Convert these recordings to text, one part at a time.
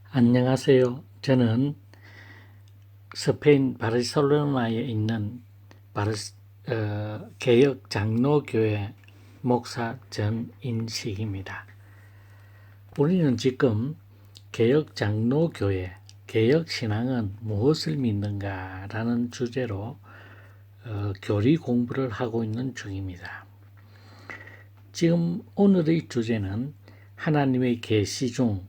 안녕하세요. 저는 스페인 바르셀로나에 있는 개역 장로교회 목사 전인식입니다. 우리는 지금 개역 장로교회, 개역 신앙은 무엇을 믿는가라는 주제로 교리 공부를 하고 있는 중입니다. 지금 오늘의 주제는 하나님의 계시 중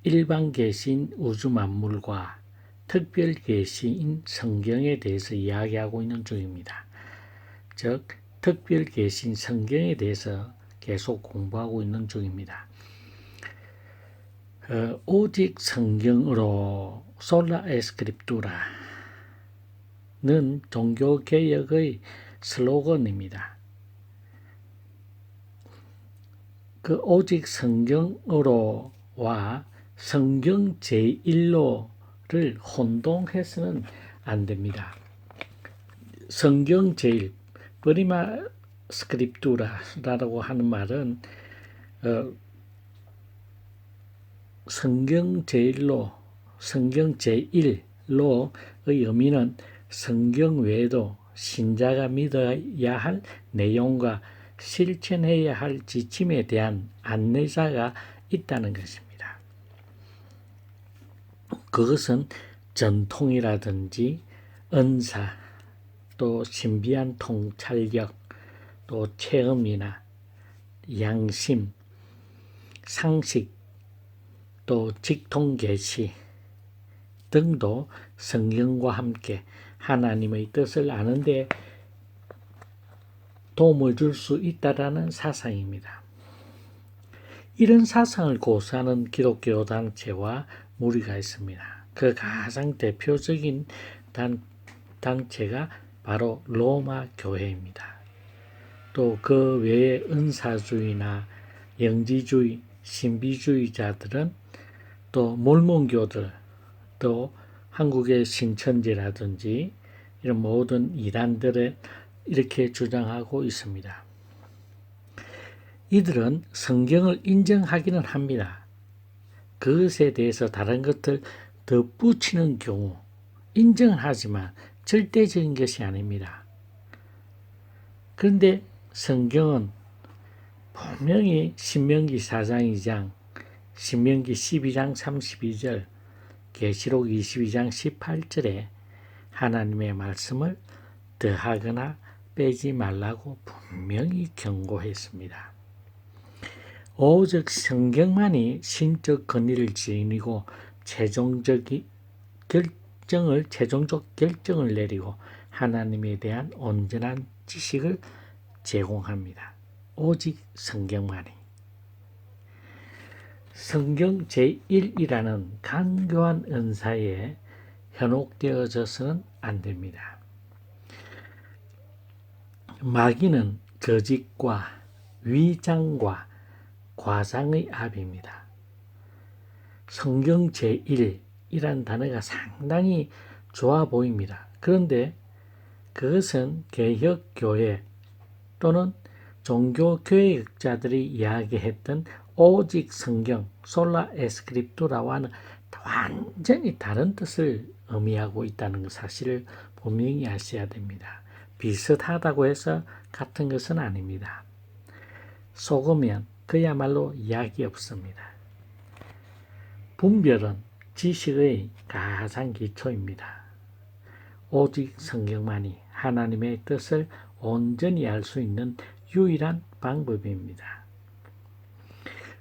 일반 계시인 우주 만물과 특별 계시인 성경에 대해서 이야기하고 있는 중입니다. 즉, 특별 계시인 성경에 대해서 계속 공부하고 있는 중입니다. 오직 성경으로 솔라 에스크립투라는 종교개혁의 슬로건입니다. 그 오직 성경으로와 성경 제1로를 혼동해서는 안 됩니다. 성경 제1, 프리마 스크립투라라고 하는 말은 성경 제1로, 성경 제1로의 의미는 성경 외에도 신자가 믿어야 할 내용과 실천해야 할 지침에 대한 안내자가 있다는 것입니다. 그것은 전통이라든지 은사, 또 신비한 통찰력, 또 체험이나 양심, 상식, 또 직통계시 등도 성경과 함께 하나님의 뜻을 아는 데 도움을 줄 수 있다라는 사상입니다. 이런 사상을 고수하는 기독교 단체와 무리가 있습니다. 그 가장 대표적인 단체가 바로 로마 교회입니다. 또 그 외에 은사주의나 영지주의, 신비주의자들은 또 몰몬교들, 또 한국의 신천지라든지 이런 모든 이단들을 이렇게 주장하고 있습니다. 이들은 성경을 인정하기는 합니다. 그것에 대해서 다른 것들 덧붙이는 경우 인정하지만 절대적인 것이 아닙니다. 그런데 성경은 분명히 신명기 4장 2장, 신명기 12장 32절, 계시록 22장 18절에 하나님의 말씀을 더하거나 빼지 말라고 분명히 경고했습니다. 오직 성경만이 신적 권위를 지니고 최종적 결정을 내리고 하나님에 대한 온전한 지식을 제공합니다. 오직 성경만이. 성경 제1이라는 간교한 은사에 현혹되어져서는 안 됩니다. 마귀는 거짓과 위장과 과장의 합입니다. 성경 제1이란 단어가 상당히 좋아 보입니다. 그런데 그것은 개혁교회 또는 종교교육자들이 이야기했던 오직 성경, 솔라 에스크립투라와는 완전히 다른 뜻을 의미하고 있다는 사실을 분명히 아셔야 됩니다. 비슷하다고 해서 같은 것은 아닙니다. 속으면 그야말로 약이 없습니다. 분별은 지식의 가장 기초입니다. 오직 성경만이 하나님의 뜻을 온전히 알 수 있는 유일한 방법입니다.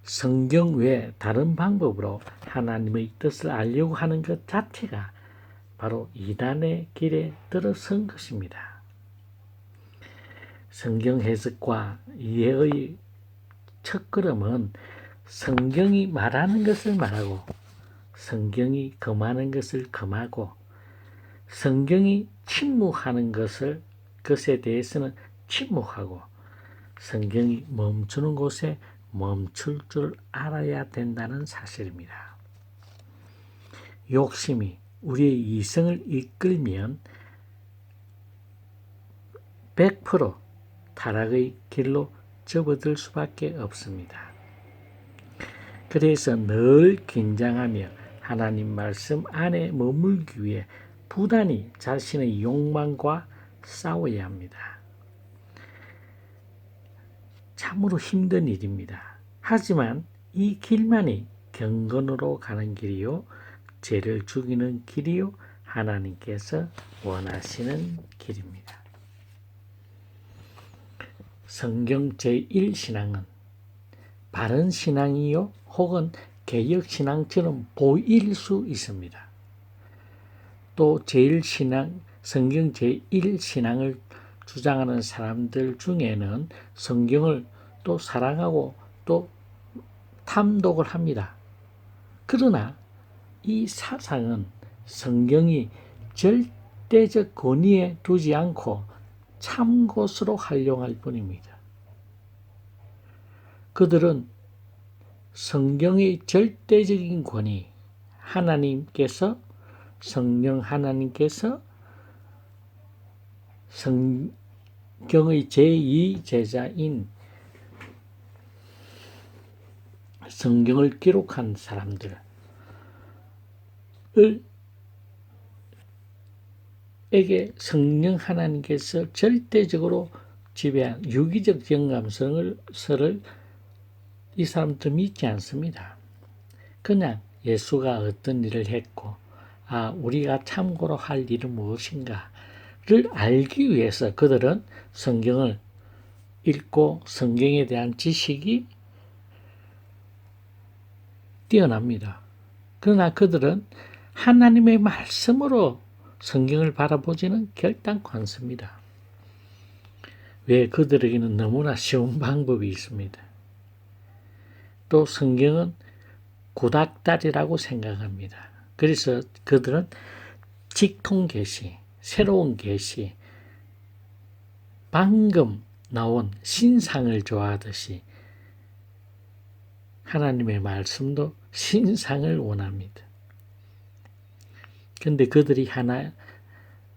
성경 외에 다른 방법으로 하나님의 뜻을 알려고 하는 것 자체가 바로 이단의 길에 들어선 것입니다. 성경 해석과 이해의 첫걸음은 성경이 말하는 것을 말하고 성경이 금하는 것을 금하고 성경이 침묵하는 것에 대해서는 침묵하고 성경이 멈추는 곳에 멈출 줄 알아야 된다는 사실입니다. 욕심이 우리의 이성을 이끌면 100% 타락의 길로 접어들 수밖에 없습니다. 그래서 늘 긴장하며 하나님 말씀 안에 머물기 위해 부단히 자신의 욕망과 싸워야 합니다. 참으로 힘든 일입니다. 하지만 이 길만이 경건으로 가는 길이요, 죄를 죽이는 길이요, 하나님께서 원하시는 길입니다. 성경 제1신앙은 바른 신앙이요 혹은 개혁신앙처럼 보일 수 있습니다. 또 성경 제1신앙을 주장하는 사람들 중에는 성경을 또 사랑하고 또 탐독을 합니다. 그러나 이 사상은 성경이 절대적 권위에 두지 않고 참고서로 활용할 뿐입니다. 그들은 성경의 절대적인 권위, 성령 하나님께서 성경의 제2제자인 성경을 기록한 사람들을 에게 성령 하나님께서 절대적으로 지배한 유기적 영감서를 이 사람들 믿지 않습니다. 그냥 예수가 어떤 일을 했고 우리가 참고로 할 일은 무엇인가를 알기 위해서 그들은 성경을 읽고 성경에 대한 지식이 뛰어납니다. 그러나 그들은 하나님의 말씀으로 성경을 바라보지는 결단코 않습니다. 왜? 그들에게는 너무나 쉬운 방법이 있습니다. 또 성경은 구닥다리라고 생각합니다. 그래서 그들은 직통 계시, 새로운 계시, 방금 나온 신상을 좋아하듯이 하나님의 말씀도 신상을 원합니다. 그런데 그들이 하나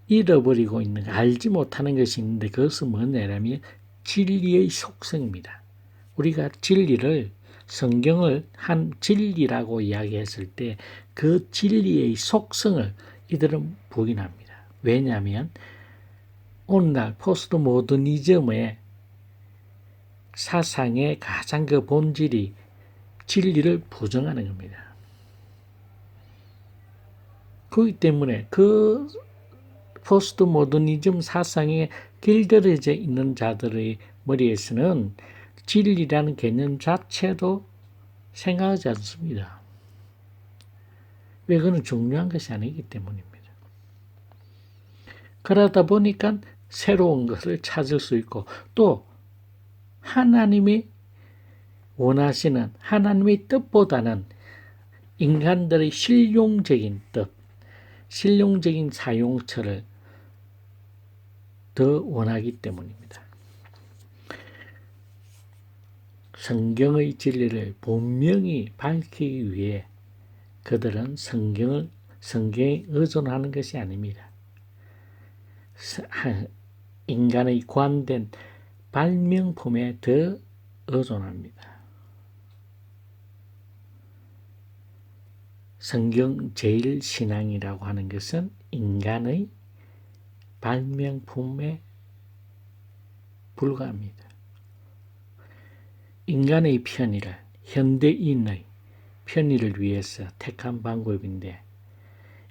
잃어버리고 있는, 알지 못하는 것이 있는데 그것은 뭐냐면 진리의 속성입니다. 우리가 진리를, 성경을 한 진리라고 이야기했을 때 그 진리의 속성을 이들은 부인합니다. 왜냐하면 오늘날 포스트 모더니즘의 사상의 가장 그 본질이 진리를 부정하는 겁니다. 그렇기 때문에 그 포스트 모더니즘 사상에 길들여져 있는 자들의 머리에서는 진리라는 개념 자체도 생각하지 않습니다. 왜? 그건 중요한 것이 아니기 때문입니다. 그러다 보니까 새로운 것을 찾을 수 있고 또 하나님이 원하시는 하나님의 뜻보다는 인간들의 실용적인 뜻, 실용적인 사용처를 더 원하기 때문입니다. 성경의 진리를 분명히 밝히기 위해 그들은 성경에 의존하는 것이 아닙니다. 인간의 관된 발명품에 더 의존합니다. 성경 제1신앙이라고 하는 것은 인간의 발명품에 불과합니다. 인간의 편의를, 현대인의 편의를 위해서 택한 방법인데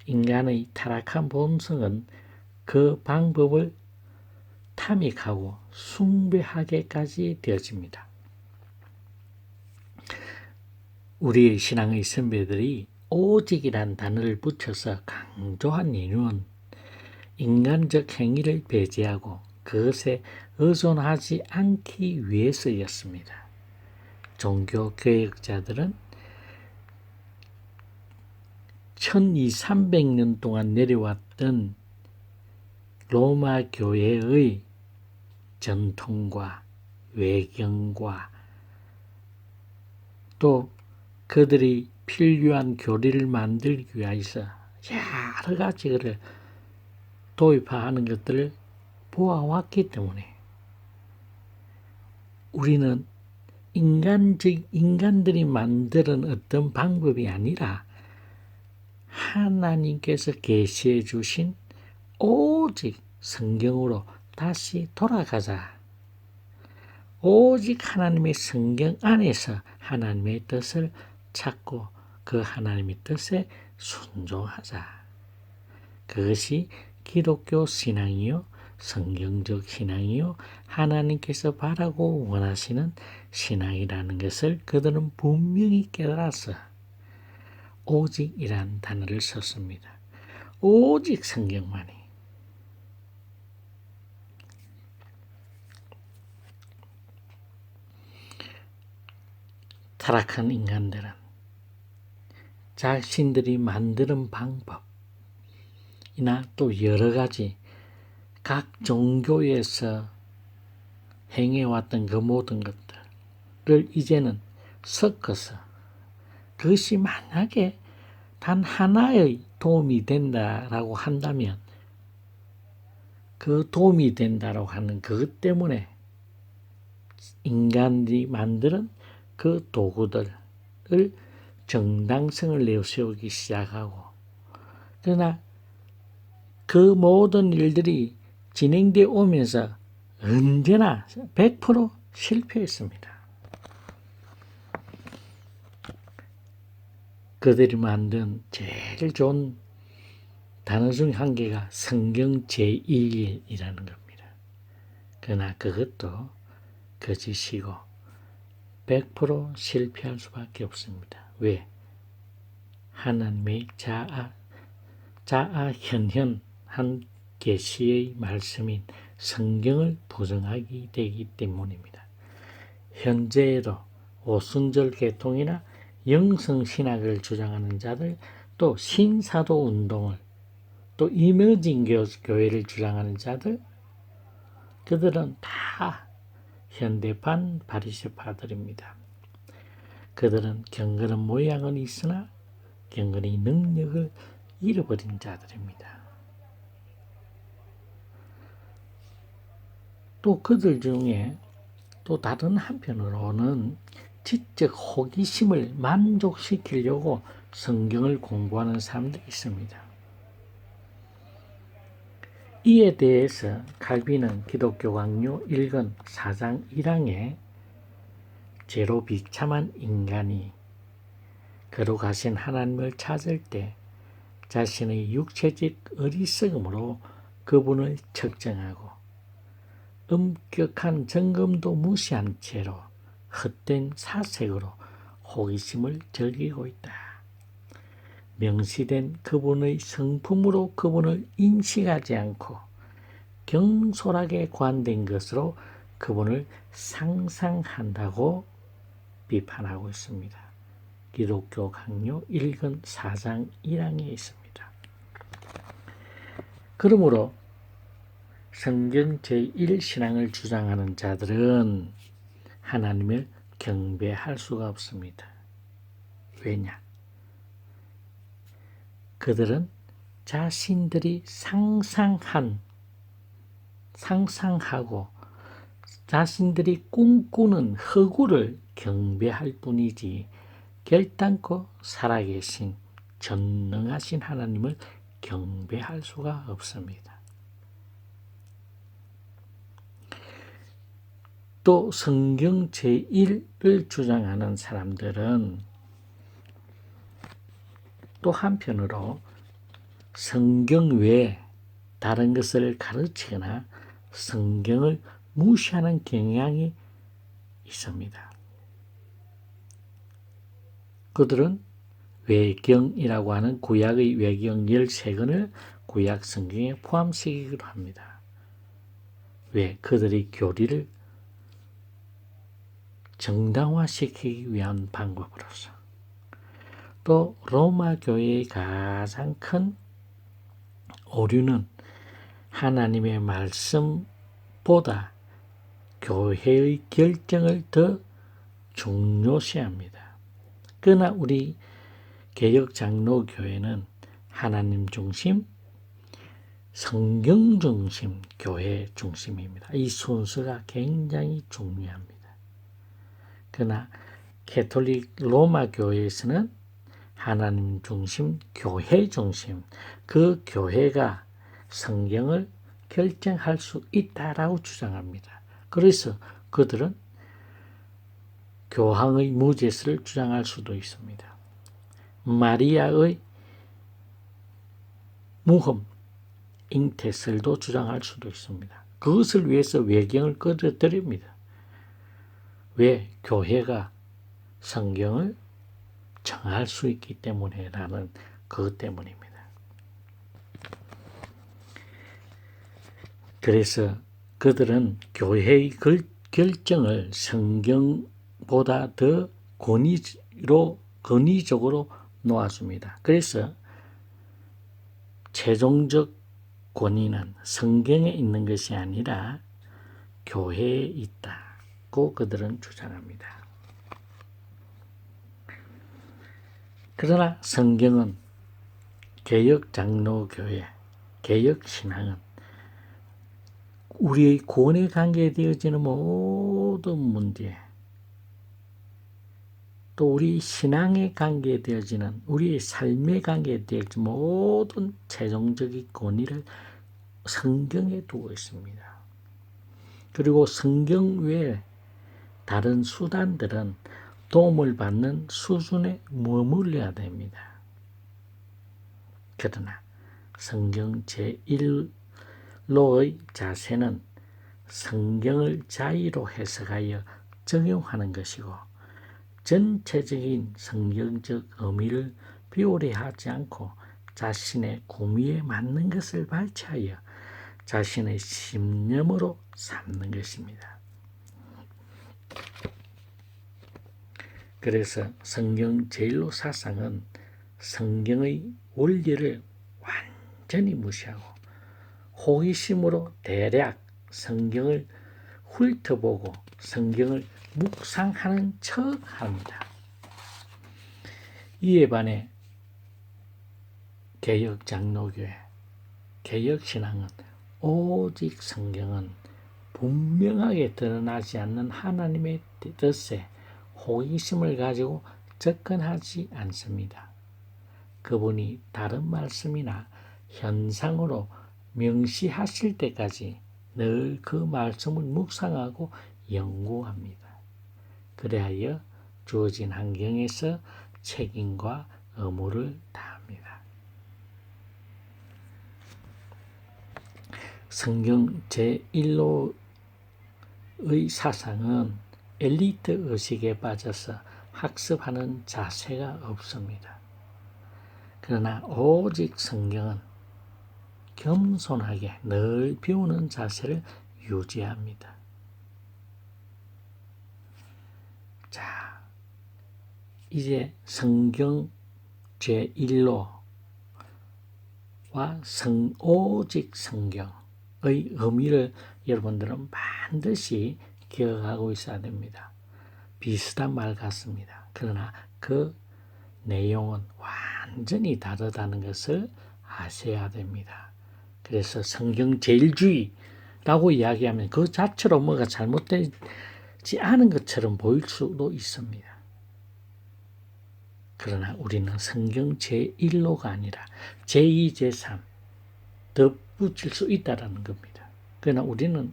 인간의 타락한 본성은 그 방법을 탐닉하고 숭배하게까지 되어집니다. 우리의 신앙의 선배들이 오직이란 단어를 붙여서 강조한 이유는 인간적 행위를 배제하고 그것에 의존하지 않기 위해서였습니다. 종교개혁자들은 1200~300년 동안 내려왔던 로마 교회의 전통과 외경과 또 그들이 필요한 교리를 만들기 위해서 여러 가지를 도입하는 것들을 보아왔기 때문에 우리는 인간들이 만드는 어떤 방법이 아니라 하나님께서 계시해 주신 오직 성경으로 다시 돌아가자. 오직 하나님의 성경 안에서 하나님의 뜻을 찾고 그 하나님의 뜻에 순종하자. 그것이 기독교 신앙이요, 성경적 신앙이요, 하나님께서 바라고 원하시는 신앙이라는 것을 그들은 분명히 깨달았어. 오직이란 단어를 썼습니다. 오직 성경만이. 타락한 인간들은 자신들이 만드는 방법이나 또 여러 가지 각 종교에서 행해왔던 그 모든 것들을 이제는 섞어서 그것이 만약에 단 하나의 도움이 된다라고 한다면 그 도움이 된다라고 하는 그것 때문에 인간들이 만드는 그 도구들을 정당성을 내세우기 시작하고, 그러나 그 모든 일들이 진행되어 오면서 언제나 100% 실패했습니다. 그들이 만든 제일 좋은 단어 중 한 개가 성경 제2일이라는 겁니다. 그러나 그것도 거짓이고 100% 실패할 수밖에 없습니다. 왜? 하나님의 자아현현한 계시의 말씀인 성경을 부정하게 되기 때문입니다. 현재에도 오순절 계통이나 영성신학을 주장하는 자들, 또 신사도 운동을, 또 이머징 교회를 주장하는 자들, 그들은 다 현대판 바리새파들입니다. 그들은 경건한 모양은 있으나 경건의 능력을 잃어버린 자들입니다. 또 그들 중에 또 다른 한편으로는 지적 호기심을 만족시키려고 성경을 공부하는 사람들이 있습니다. 이에 대해서 칼빈은 기독교 강요 1권 4장 1항에 죄로 비참한 인간이 거룩하신 하나님을 찾을 때 자신의 육체적 어리석음으로 그분을 측정하고 엄격한 점검도 무시한 채로 헛된 사색으로 호기심을 즐기고 있다. 명시된 그분의 성품으로 그분을 인식하지 않고 경솔하게 관된 것으로 그분을 상상한다고 비판하고 있습니다. 기독교 강요 1권 4장 1항에 있습니다. 그러므로 성경 제1신앙을 주장하는 자들은 하나님을 경배할 수가 없습니다. 왜냐? 그들은 자신들이 상상하고 자신들이 꿈꾸는 허구를 경배할 뿐이지 결단코 살아계신 전능하신 하나님을 경배할 수가 없습니다. 또 성경 제1을 주장하는 사람들은 또 한편으로 성경 외에 다른 것을 가르치거나 성경을 무시하는 경향이 있습니다. 그들은 외경이라고 하는 구약의 외경 13권을 구약 성경에 포함시키기도 합니다. 왜? 그들의 교리를 정당화시키기 위한 방법으로서. 또 로마 교회의 가장 큰 오류는 하나님의 말씀보다 교회의 결정을 더 중요시합니다. 그러나 우리 개혁 장로교회는 하나님 중심, 성경 중심, 교회 중심입니다. 이 순서가 굉장히 중요합니다. 그러나 캐톨릭 로마 교회에서는 하나님 중심, 교회 중심, 그 교회가 성경을 결정할 수 있다라고 주장합니다. 그래서 그들은 교황의 무죄를 주장할 수도 있습니다. 마리아의 무흠, 잉태설도 주장할 수도 있습니다. 그것을 위해서 외경을 끌어들입니다. 왜? 교회가 성경을 정할 수 있기 때문에라는 그것 때문입니다. 그래서 그들은 교회의 결정을 성경보다 더 권위적으로 놓아줍니다. 그래서 최종적 권위는 성경에 있는 것이 아니라 교회에 있다고 그들은 주장합니다. 그러나 성경은 개혁장로교회, 개혁신앙은 우리의 구원에 관계되어지는 모든 문제, 또 우리 신앙에 관계되어지는, 우리의 삶에 관계되어지는 모든 최종적인 권위를 성경에 두고 있습니다. 그리고 성경 외에 다른 수단들은 도움을 받는 수준에 머물러야 됩니다. 그러나 성경 제1로의 자세는 성경을 자의로 해석하여 적용하는 것이고 전체적인 성경적 의미를 비오래하지 않고 자신의 구미에 맞는 것을 발췌하여 자신의 신념으로 삼는 것입니다. 그래서 성경 제1로 사상은 성경의 원리를 완전히 무시하고 호기심으로 대략 성경을 훑어보고 성경을 묵상하는 척합니다. 이에 반해 개혁장로교회, 개혁신앙은 오직 성경은 분명하게 드러나지 않는 하나님의 뜻에 호기심을 가지고 접근하지 않습니다. 그분이 다른 말씀이나 현상으로 명시하실 때까지 늘 그 말씀을 묵상하고 연구합니다. 그래야 주어진 환경에서 책임과 의무를 다합니다. 성경 제1로의 사상은 엘리트 의식에 빠져서 학습하는 자세가 없습니다. 그러나 오직 성경은 겸손하게 늘 배우는 자세를 유지합니다. 자, 이제 성경 제1로와 오직 성경의 의미를 여러분들은 반드시 기억하고 있어야 됩니다. 비슷한 말 같습니다. 그러나 그 내용은 완전히 다르다는 것을 아셔야 됩니다. 그래서 성경 제일주의라고 이야기하면 그 자체로 뭐가 잘못되지 않은 것처럼 보일 수도 있습니다. 그러나 우리는 성경 제1로가 아니라 제2, 제3 덧붙일 수 있다는 겁니다. 그러나 우리는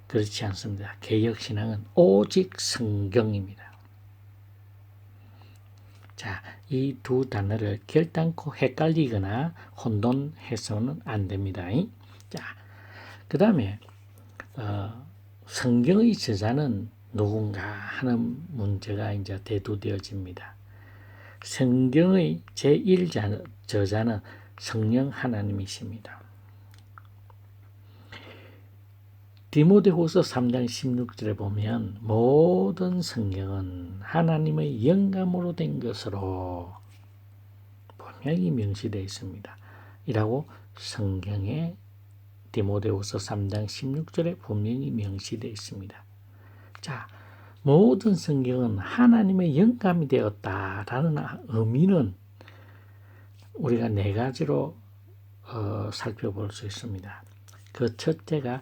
그렇지 않습니다. 개혁신앙은 오직 성경입니다. 자, 이 두 단어를 결단코 헷갈리거나 혼돈해서는 안 됩니다. 자, 그 다음에 성경의 저자는 누군가 하는 문제가 이제 대두되어집니다. 성경의 제1저자는 성령 하나님이십니다. 디모데후서 3장 16절에 보면 모든 성경은 하나님의 영감으로 된 것으로 분명히 명시되어 있습니다. 이라고 성경에 디모데후서 3장 16절에 분명히 명시되어 있습니다. 자, 모든 성경은 하나님의 영감이 되었다라는 의미는 우리가 네 가지로 살펴볼 수 있습니다. 그 첫째가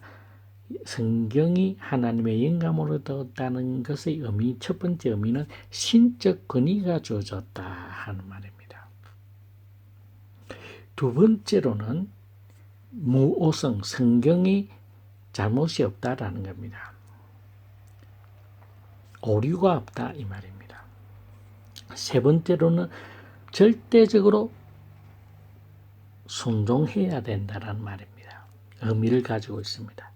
성경이 하나님의 영감으로 되었다는 것의 의미, 첫 번째 의미는 신적 권위가 주어졌다 하는 말입니다. 두 번째로는 무오성, 성경이 잘못이 없다라는 겁니다. 오류가 없다 이 말입니다. 세 번째로는 절대적으로 순종해야 된다라는 말입니다. 의미를 가지고 있습니다.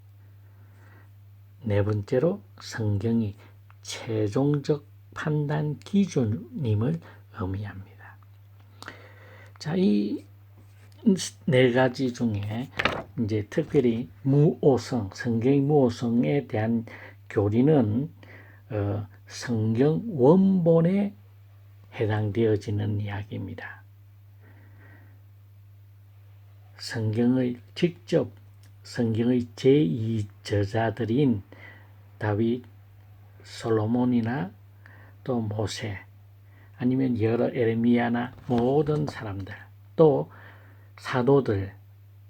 네 번째로 성경이 최종적 판단 기준임을 의미합니다. 자, 이 네 가지 중에 이제 특별히 무오성, 성경의 무오성에 대한 교리는 성경 원본에 해당되어지는 이야기입니다. 성경의 직접 성경의 제2저자들인 다윗, 솔로몬이나 또 모세 아니면 여러 에레미야나 모든 사람들 또 사도들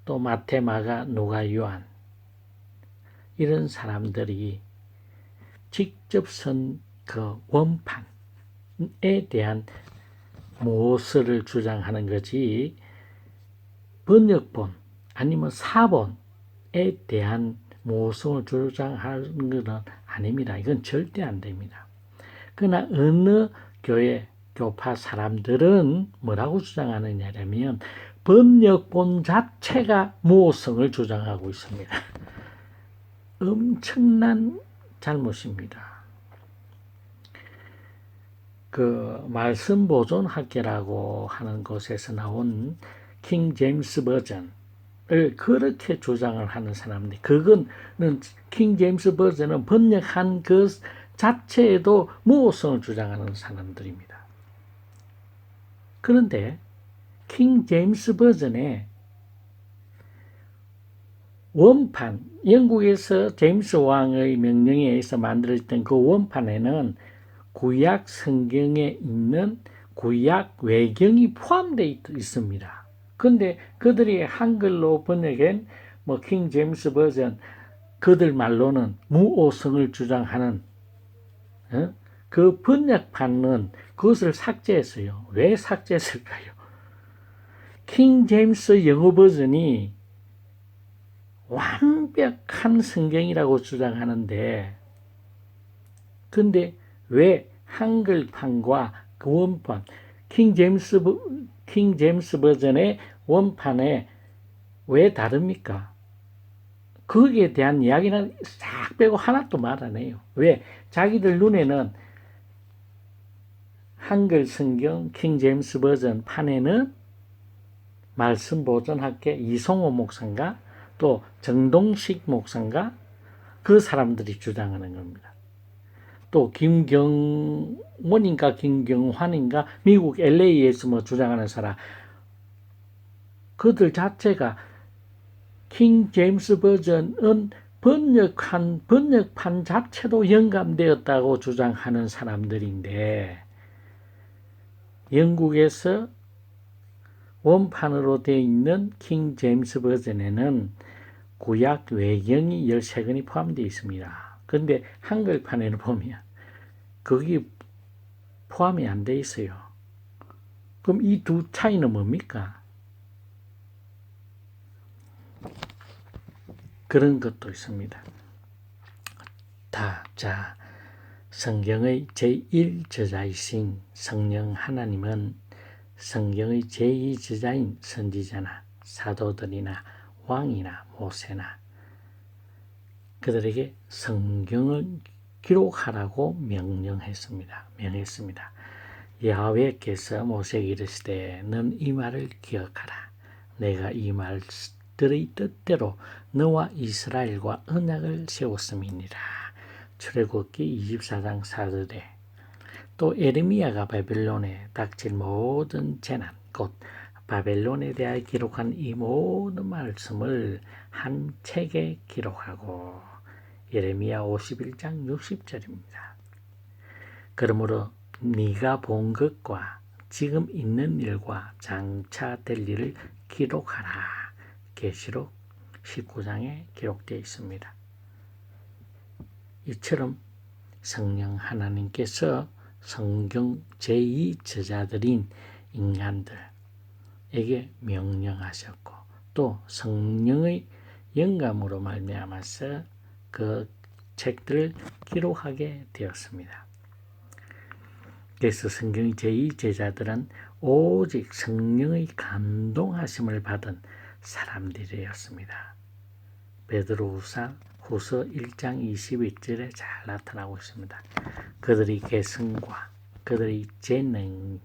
또 마태, 마가, 누가, 요한 이런 사람들이 직접 쓴 그 원판에 대한 무엇을 주장하는 거지 번역본 아니면 사본에 대한 모성을 주장하는 것은 아닙니다. 이건 절대 안 됩니다. 그러나 어느 교회, 교파 사람들은 뭐라고 주장하느냐면 번역본 자체가 무오성을 주장하고 있습니다. 엄청난 잘못입니다. 그 말씀 보존 학계라고 하는 곳에서 나온 킹 제임스 버전을 그렇게 주장을 하는 사람들, 그거는 킹 제임스 버전은 번역한 그 자체에도 무오성을 주장하는 사람들입니다. 그런데 킹 제임스 버전의 원판, 영국에서 제임스 왕의 명령에 의해서 만들어졌던 그 원판에는 구약 성경에 있는 구약 외경이 포함되어 있습니다. 그런데 그들이 한글로 번역한 킹 제임스 버전, 그들 말로는 무오성을 주장하는 그 번역판은 그것을 삭제했어요. 왜 삭제했을까요? 킹 제임스 영어 버전이 완벽한 성경이라고 주장하는데, 근데 왜 한글판과 그 원판, 킹 제임스 버전의 원판에 왜 다릅니까? 거기에 대한 이야기는 싹 빼고 하나도 말 안 해요. 왜? 자기들 눈에는 한글 성경 킹 제임스 버전 판에는 말씀 보존학계 이송호 목사인가 또 정동식 목사인가 그 사람들이 주장하는 겁니다. 또 김경원인가 김경환인가 미국 LA에서 주장하는 사람, 그들 자체가 킹 제임스 버전은 번역판 자체도 영감되었다고 주장하는 사람들인데, 영국에서 원판으로 되어 있는 킹 제임스 버전에는 구약 외경이 13권이 포함되어 있습니다. 그런데 한글판에는 보면 거기 포함이 안 되어 있어요. 그럼 이 두 차이는 뭡니까? 그런 것도 있습니다. 자, 성경의 제1저자이신 성령 하나님은 성경의 제2저자인 선지자나 사도들이나 왕이나 모세나 그들에게 성경을 기록하라고 명했습니다. 야훼께서 모세에게 이르시되 너는 이 말을 기억하라. 내가 이 말들의 뜻대로 너와 이스라엘과 언약을 세웠음이니라. 출애굽기 24장 4절에 또 에레미야가 바벨론에 닥칠 모든 재난 곧 바벨론에 대하여 기록한 이 모든 말씀을 한 책에 기록하고 예레미야 51장 60절입니다. 그러므로 네가 본 것과 지금 있는 일과 장차 될 일을 기록하라. 계시록 19장에 기록되어 있습니다. 이처럼 성령 하나님께서 성경 제2 저자들인 인간들에게 명령하셨고 또 성령의 영감으로 말미암아서 그 책들을 기록하게 되었습니다. 그래서 성경의 제2 제자들은 오직 성령의 감동하심을 받은 사람들이었습니다. 베드로후서 1장 22절에 잘 나타나고 있습니다. 그들의 개성과 그들의 재능이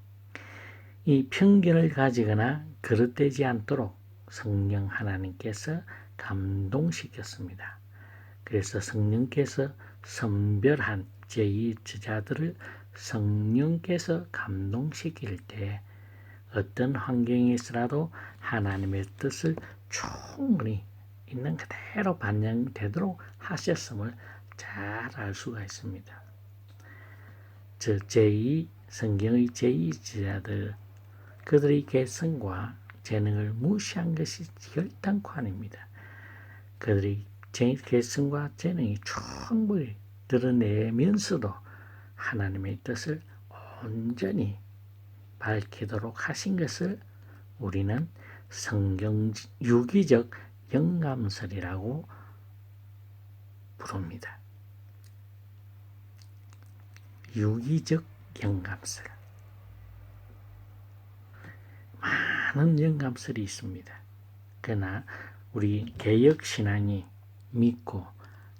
편견을 가지거나 그릇되지 않도록 성령 하나님께서 감동시켰습니다. 그래서 성령께서 선별한 제2 제자들을 성령께서 감동시킬 때 어떤 환경에서라도 하나님의 뜻을 충분히 있는 그대로 반영되도록 하셨음을 잘 알 수가 있습니다. 성경의 제2 제자들 그들의 개성과 재능을 무시한 것이 결단코 아닙니다. 그들의 개성과 재능이 충분히 드러내면서도 하나님의 뜻을 온전히 밝히도록 하신 것을 우리는 성경 유기적 영감설이라고 부릅니다. 유기적 영감설. 많은 영감설이 있습니다. 그러나 우리 개혁신앙이 믿고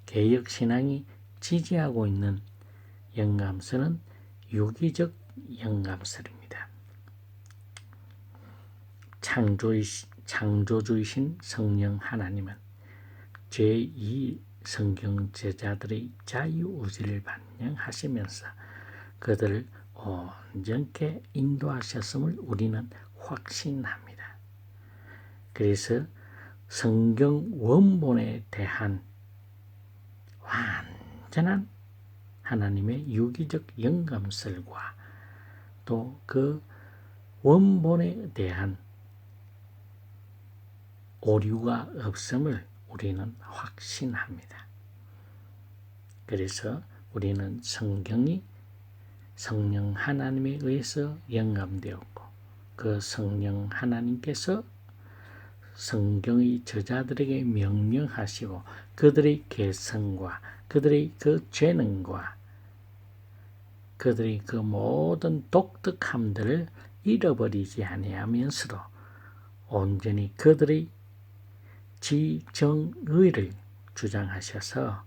개혁신앙이 지지하고 있는 영감설은 유기적 영감설입니다. 창조주이신 성령 하나님은 제2 성경 제자들의 자유의지를 반영하시면서 그들을 온전케 인도하셨음을 우리는 확신합니다. 그래서 성경 원본에 대한 완전한 하나님의 유기적 영감설과 또 그 원본에 대한 오류가 없음을 우리는 확신합니다. 그래서 우리는 성경이 성령 하나님에 의해서 영감되었고 그 성령 하나님께서 성경의 저자들에게 명령하시고 그들의 개성과 그들의 그 재능과 그들의 그 모든 독특함들을 잃어버리지 아니하면서도 온전히 그들의 지정의를 주장하셔서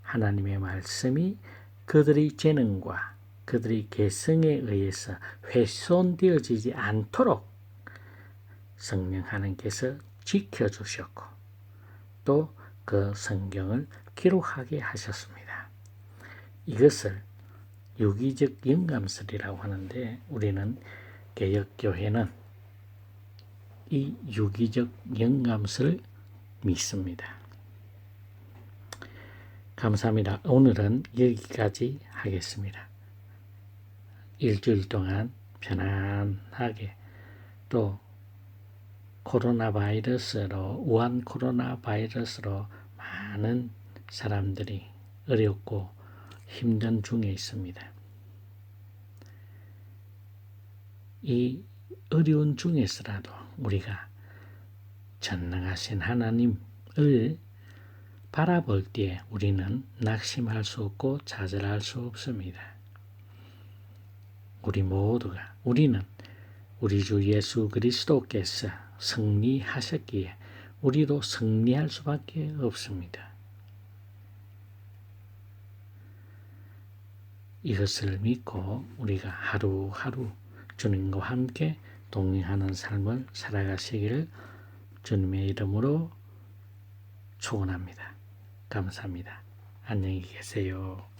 하나님의 말씀이 그들의 재능과 그들의 개성에 의해서 훼손되어지지 않도록 성령 하나님께서 지켜주셨고 또 그 성경을 기록하게 하셨습니다. 이것을 유기적 영감설이라고 하는데 우리는 개혁교회는 이 유기적 영감설을 믿습니다. 감사합니다. 오늘은 여기까지 하겠습니다. 일주일 동안 편안하게 또 우한 코로나 바이러스로 많은 사람들이 어렵고 힘든 중에 있습니다. 이 어려운 중에서라도 우리가 전능하신 하나님을 바라볼 때 우리는 낙심할 수 없고 좌절할 수 없습니다. 우리는 우리 주 예수 그리스도께서 승리하셨기에 우리도 승리할 수밖에 없습니다. 이것을 믿고 우리가 하루하루 주님과 함께 동행하는 삶을 살아가시기를 주님의 이름으로 축원합니다. 감사합니다. 안녕히 계세요.